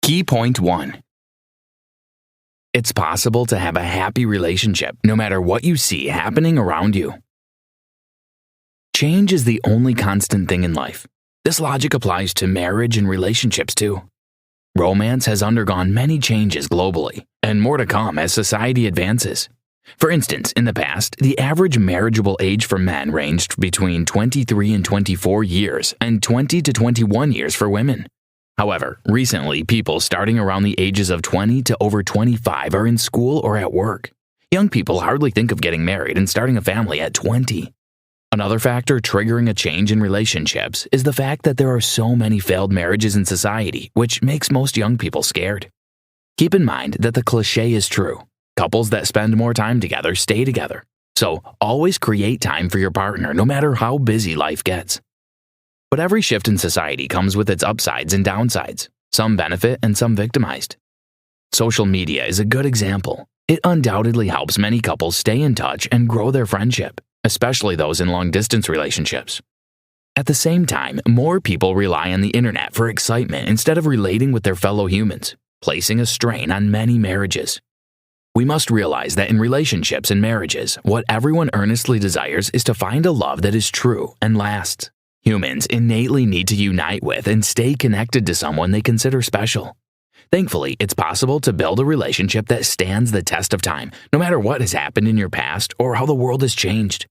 Key point 1. It's possible to have a happy relationship no matter what you see happening around you. Change is the only constant thing in life. This logic applies to marriage and relationships too. Romance has undergone many changes globally, and more to come as society advances. For instance, in the past, the average marriageable age for men ranged between 23 and 24 years and 20 to 21 years for women. However, recently, people starting around the ages of 20 to over 25 are in school or at work. Young people hardly think of getting married and starting a family at 20. Another factor triggering a change in relationships is the fact that there are so many failed marriages in society, which makes most young people scared. Keep in mind that the cliché is true. Couples that spend more time together stay together. So always create time for your partner no matter how busy life gets. But every shift in society comes with its upsides and downsides. Some benefit and some victimized. Social media is a good example. It undoubtedly helps many couples stay in touch and grow their friendship, especially those in long-distance relationships. At the same time, more people rely on the internet for excitement instead of relating with their fellow humans, placing a strain on many marriages. We must realize that in relationships and marriages, what everyone earnestly desires is to find a love that is true and lasts. Humans innately need to unite with and stay connected to someone they consider special. Thankfully, it's possible to build a relationship that stands the test of time, no matter what has happened in your past or how the world has changed.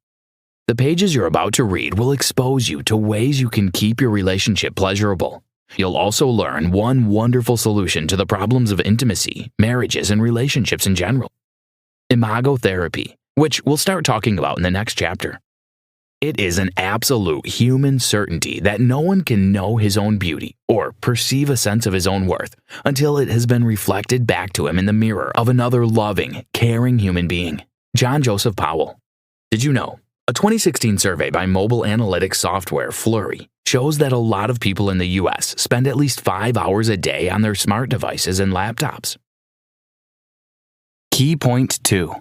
The pages you're about to read will expose you to ways you can keep your relationship pleasurable. You'll also learn one wonderful solution to the problems of intimacy, marriages, and relationships in general. Imago therapy, which we'll start talking about in the next chapter. It is an absolute human certainty that no one can know his own beauty or perceive a sense of his own worth until it has been reflected back to him in the mirror of another loving, caring human being. John Joseph Powell. Did you know? A 2016 survey by mobile analytics software Flurry shows that a lot of people in the U.S. spend at least 5 hours a day on their smart devices and laptops. Key point 2.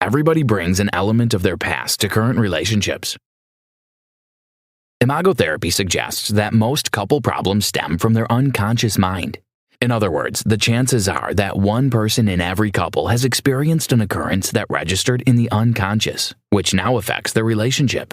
Everybody brings an element of their past to current relationships. Imago therapy suggests that most couple problems stem from their unconscious mind. In other words, the chances are that one person in every couple has experienced an occurrence that registered in the unconscious, which now affects their relationship.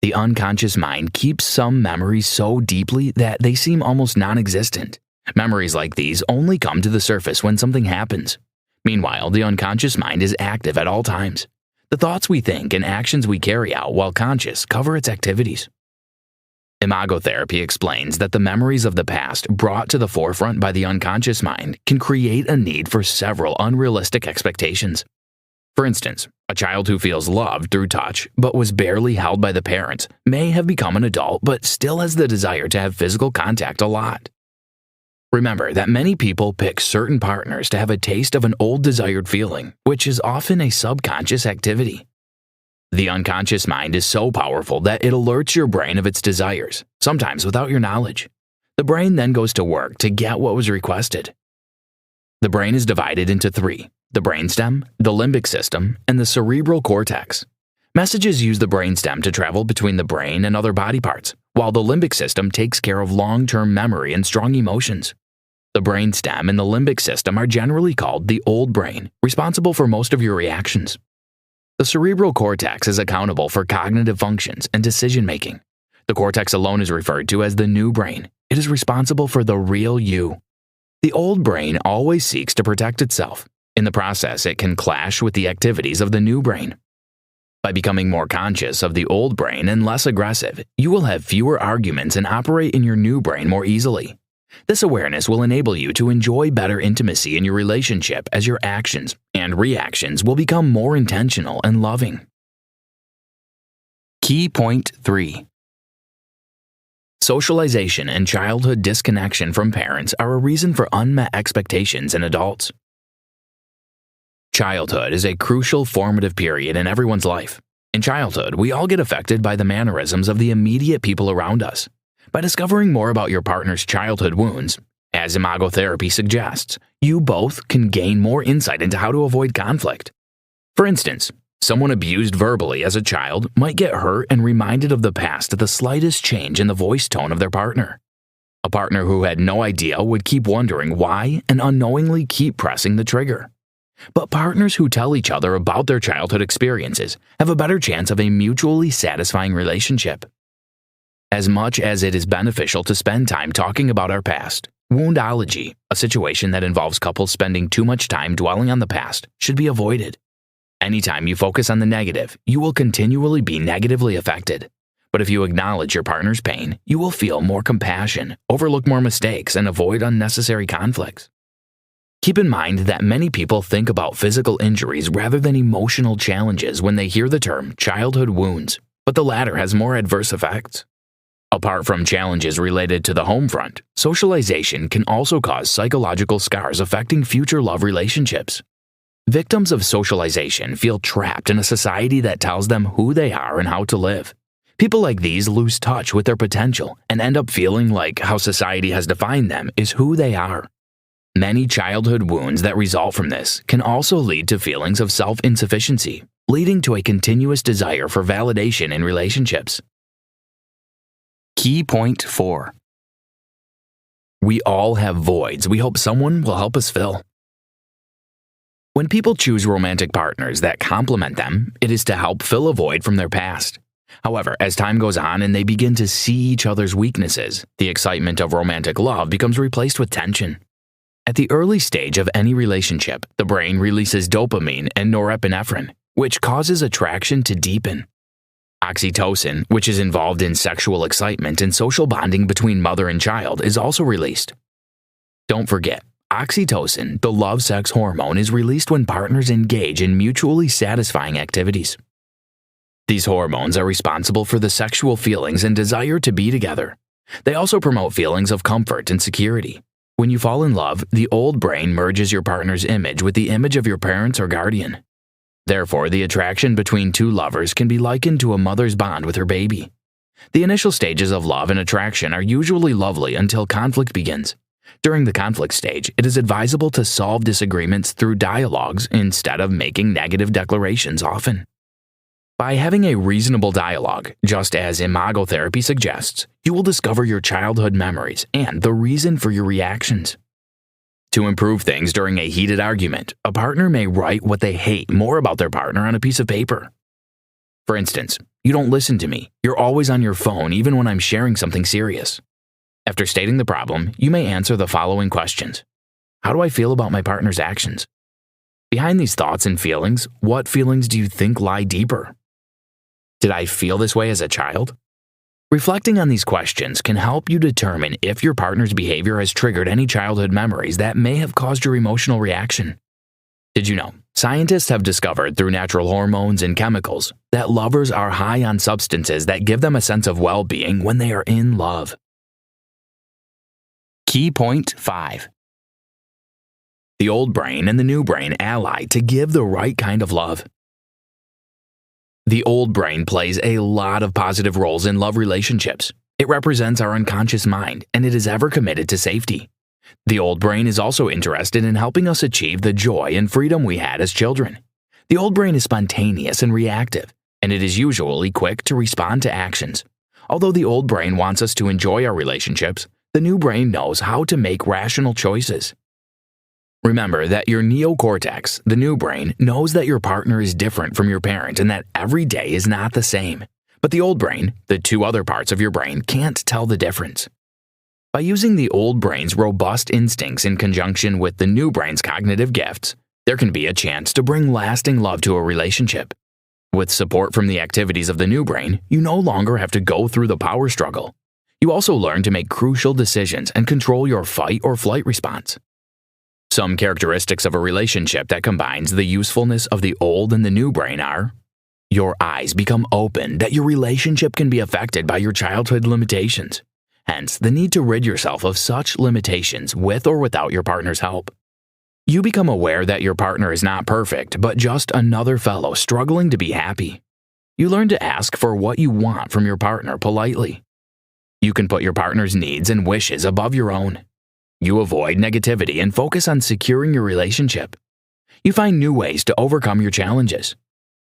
The unconscious mind keeps some memories so deeply that they seem almost non-existent. Memories like these only come to the surface when something happens. Meanwhile, the unconscious mind is active at all times. The thoughts we think and actions we carry out while conscious cover its activities. Imago therapy explains that the memories of the past brought to the forefront by the unconscious mind can create a need for several unrealistic expectations. For instance, a child who feels loved through touch but was barely held by the parents may have become an adult but still has the desire to have physical contact a lot. Remember that many people pick certain partners to have a taste of an old desired feeling, which is often a subconscious activity. The unconscious mind is so powerful that it alerts your brain of its desires, sometimes without your knowledge. The brain then goes to work to get what was requested. The brain is divided into 3: the brainstem, the limbic system, and the cerebral cortex. Messages use the brainstem to travel between the brain and other body parts, while the limbic system takes care of long-term memory and strong emotions. The brainstem and the limbic system are generally called the old brain, responsible for most of your reactions. The cerebral cortex is accountable for cognitive functions and decision-making. The cortex alone is referred to as the new brain. It is responsible for the real you. The old brain always seeks to protect itself. In the process, it can clash with the activities of the new brain. By becoming more conscious of the old brain and less aggressive, you will have fewer arguments and operate in your new brain more easily. This awareness will enable you to enjoy better intimacy in your relationship as your actions and reactions will become more intentional and loving. Key point 3. Socialization and childhood disconnection from parents are a reason for unmet expectations in adults. Childhood is a crucial formative period in everyone's life. In childhood, we all get affected by the mannerisms of the immediate people around us. By discovering more about your partner's childhood wounds, as Imago therapy suggests, you both can gain more insight into how to avoid conflict. For instance, someone abused verbally as a child might get hurt and reminded of the past at the slightest change in the voice tone of their partner. A partner who had no idea would keep wondering why and unknowingly keep pressing the trigger. But partners who tell each other about their childhood experiences have a better chance of a mutually satisfying relationship. As much as it is beneficial to spend time talking about our past, woundology, a situation that involves couples spending too much time dwelling on the past, should be avoided. Anytime you focus on the negative, you will continually be negatively affected. But if you acknowledge your partner's pain, you will feel more compassion, overlook more mistakes, and avoid unnecessary conflicts. Keep in mind that many people think about physical injuries rather than emotional challenges when they hear the term childhood wounds, but the latter has more adverse effects. Apart from challenges related to the home front, socialization can also cause psychological scars affecting future love relationships. Victims of socialization feel trapped in a society that tells them who they are and how to live. People like these lose touch with their potential and end up feeling like how society has defined them is who they are. Many childhood wounds that result from this can also lead to feelings of self-insufficiency, leading to a continuous desire for validation in relationships. Key point 4. We all have voids we hope someone will help us fill. When people choose romantic partners that complement them, it is to help fill a void from their past. However, as time goes on and they begin to see each other's weaknesses, the excitement of romantic love becomes replaced with tension. At the early stage of any relationship, the brain releases dopamine and norepinephrine, which causes attraction to deepen. Oxytocin, which is involved in sexual excitement and social bonding between mother and child, is also released. Don't forget, oxytocin, the love sex hormone, is released when partners engage in mutually satisfying activities. These hormones are responsible for the sexual feelings and desire to be together. They also promote feelings of comfort and security. When you fall in love, the old brain merges your partner's image with the image of your parents or guardian. Therefore, the attraction between two lovers can be likened to a mother's bond with her baby. The initial stages of love and attraction are usually lovely until conflict begins. During the conflict stage, it is advisable to solve disagreements through dialogues instead of making negative declarations often. By having a reasonable dialogue, just as imagotherapy suggests, you will discover your childhood memories and the reason for your reactions. To improve things during a heated argument, a partner may write what they hate more about their partner on a piece of paper. For instance, you don't listen to me. You're always on your phone even when I'm sharing something serious. After stating the problem, you may answer the following questions. How do I feel about my partner's actions? Behind these thoughts and feelings, what feelings do you think lie deeper? Did I feel this way as a child? Reflecting on these questions can help you determine if your partner's behavior has triggered any childhood memories that may have caused your emotional reaction. Did you know, scientists have discovered through natural hormones and chemicals that lovers are high on substances that give them a sense of well-being when they are in love. Key point 5. The old brain and the new brain ally to give the right kind of love. The old brain plays a lot of positive roles in love relationships. It represents our unconscious mind, and it is ever committed to safety. The old brain is also interested in helping us achieve the joy and freedom we had as children. The old brain is spontaneous and reactive, and it is usually quick to respond to actions. Although the old brain wants us to enjoy our relationships, the new brain knows how to make rational choices. Remember that your neocortex, the new brain, knows that your partner is different from your parent and that every day is not the same. But the old brain, the two other parts of your brain, can't tell the difference. By using the old brain's robust instincts in conjunction with the new brain's cognitive gifts, there can be a chance to bring lasting love to a relationship. With support from the activities of the new brain, you no longer have to go through the power struggle. You also learn to make crucial decisions and control your fight or flight response. Some characteristics of a relationship that combines the usefulness of the old and the new brain are: your eyes become open that your relationship can be affected by your childhood limitations, hence the need to rid yourself of such limitations with or without your partner's help. You become aware that your partner is not perfect, but just another fellow struggling to be happy. You learn to ask for what you want from your partner politely. You can put your partner's needs and wishes above your own. You avoid negativity and focus on securing your relationship. You find new ways to overcome your challenges.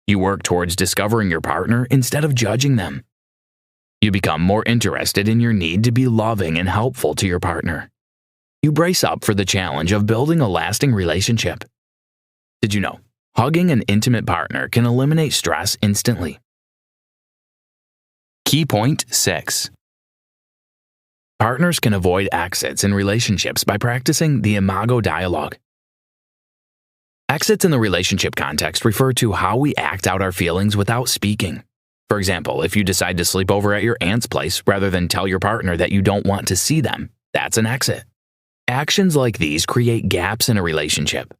You work towards discovering your partner instead of judging them. You become more interested in your need to be loving and helpful to your partner. You brace up for the challenge of building a lasting relationship. Did you know? Hugging an intimate partner can eliminate stress instantly. Key point 6. Partners can avoid exits in relationships by practicing the imago dialogue. Exits in the relationship context refer to how we act out our feelings without speaking. For example, if you decide to sleep over at your aunt's place rather than tell your partner that you don't want to see them, that's an exit. Actions like these create gaps in a relationship.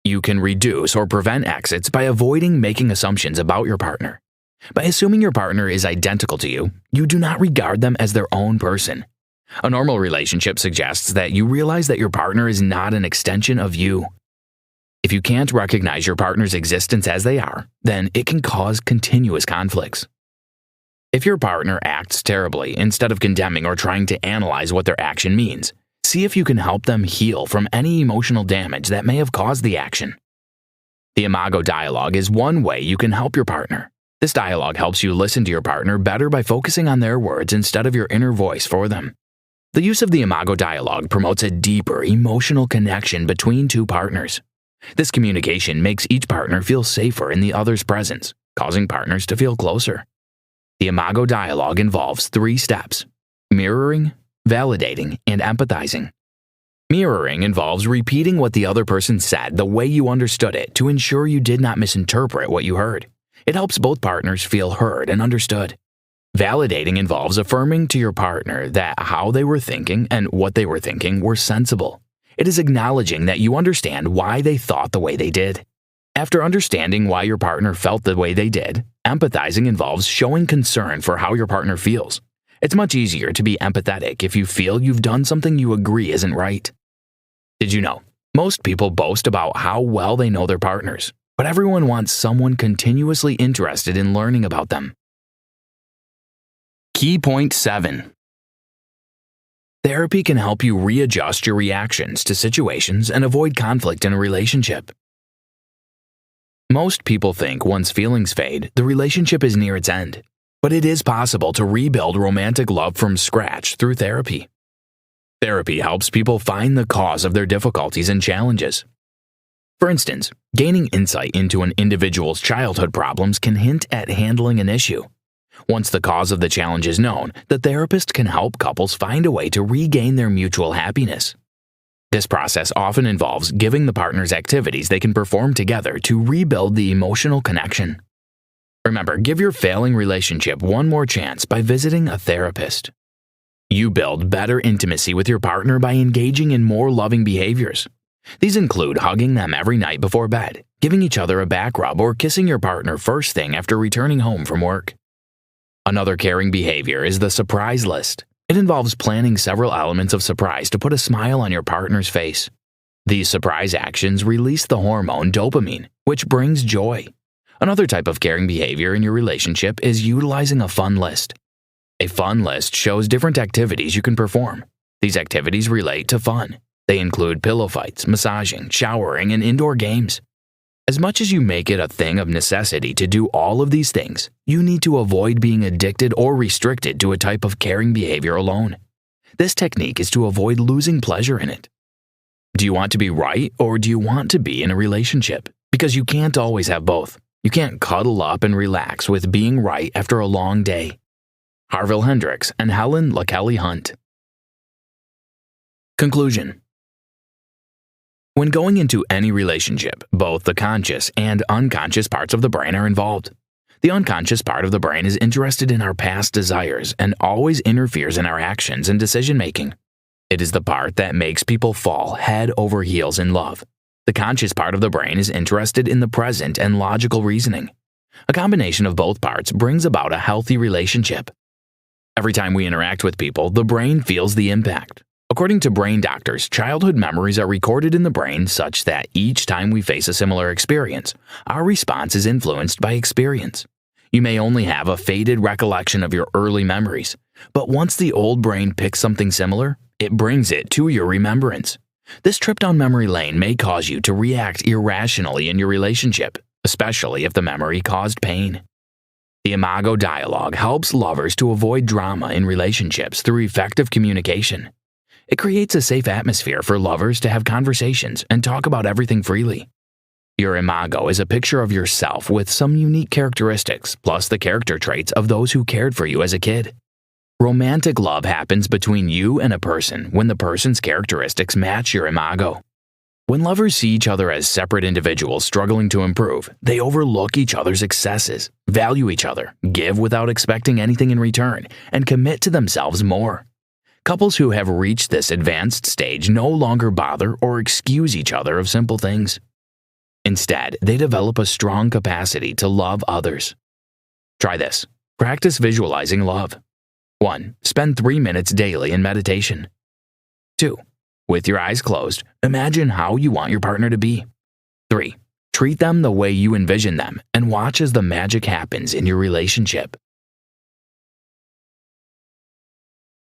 You can reduce or prevent exits by avoiding making assumptions about your partner. By assuming your partner is identical to you, you do not regard them as their own person. A normal relationship suggests that you realize that your partner is not an extension of you. If you can't recognize your partner's existence as they are, then it can cause continuous conflicts. If your partner acts terribly, instead of condemning or trying to analyze what their action means, see if you can help them heal from any emotional damage that may have caused the action. The imago dialogue is one way you can help your partner. This dialogue helps you listen to your partner better by focusing on their words instead of your inner voice for them. The use of the imago dialogue promotes a deeper emotional connection between two partners. This communication makes each partner feel safer in the other's presence, causing partners to feel closer. The imago dialogue involves 3 steps: mirroring, validating, and empathizing. Mirroring involves repeating what the other person said the way you understood it to ensure you did not misinterpret what you heard. It helps both partners feel heard and understood. Validating involves affirming to your partner that how they were thinking and what they were thinking were sensible. It is acknowledging that you understand why they thought the way they did. After understanding why your partner felt the way they did, empathizing involves showing concern for how your partner feels. It's much easier to be empathetic if you feel you've done something you agree isn't right. Did you know? Most people boast about how well they know their partners, but everyone wants someone continuously interested in learning about them. Key point 7. Therapy can help you readjust your reactions to situations and avoid conflict in a relationship. Most people think once feelings fade, the relationship is near its end. But it is possible to rebuild romantic love from scratch through therapy. Therapy helps people find the cause of their difficulties and challenges. For instance, gaining insight into an individual's childhood problems can hint at handling an issue. Once the cause of the challenge is known, the therapist can help couples find a way to regain their mutual happiness. This process often involves giving the partners activities they can perform together to rebuild the emotional connection. Remember, give your failing relationship one more chance by visiting a therapist. You build better intimacy with your partner by engaging in more loving behaviors. These include hugging them every night before bed, giving each other a back rub, or kissing your partner first thing after returning home from work. Another caring behavior is the surprise list. It involves planning several elements of surprise to put a smile on your partner's face. These surprise actions release the hormone dopamine, which brings joy. Another type of caring behavior in your relationship is utilizing a fun list. A fun list shows different activities you can perform. These activities relate to fun. They include pillow fights, massaging, showering, and indoor games. As much as you make it a thing of necessity to do all of these things, you need to avoid being addicted or restricted to a type of caring behavior alone. This technique is to avoid losing pleasure in it. Do you want to be right, or do you want to be in a relationship? Because you can't always have both. You can't cuddle up and relax with being right after a long day. Harville Hendricks and Helen LaKelly Hunt. Conclusion. When going into any relationship, both the conscious and unconscious parts of the brain are involved. The unconscious part of the brain is interested in our past desires and always interferes in our actions and decision-making. It is the part that makes people fall head over heels in love. The conscious part of the brain is interested in the present and logical reasoning. A combination of both parts brings about a healthy relationship. Every time we interact with people, the brain feels the impact. According to brain doctors, childhood memories are recorded in the brain such that each time we face a similar experience, our response is influenced by experience. You may only have a faded recollection of your early memories, but once the old brain picks something similar, it brings it to your remembrance. This trip down memory lane may cause you to react irrationally in your relationship, especially if the memory caused pain. The Imago dialogue helps lovers to avoid drama in relationships through effective communication. It creates a safe atmosphere for lovers to have conversations and talk about everything freely. Your Imago is a picture of yourself with some unique characteristics, plus the character traits of those who cared for you as a kid. Romantic love happens between you and a person when the person's characteristics match your Imago. When lovers see each other as separate individuals struggling to improve, they overlook each other's excesses, value each other, give without expecting anything in return, and commit to themselves more. Couples who have reached this advanced stage no longer bother or excuse each other of simple things. Instead, they develop a strong capacity to love others. Try this. Practice visualizing love. 1. Spend 3 minutes daily in meditation. 2. With your eyes closed, imagine how you want your partner to be. 3. Treat them the way you envision them and watch as the magic happens in your relationship.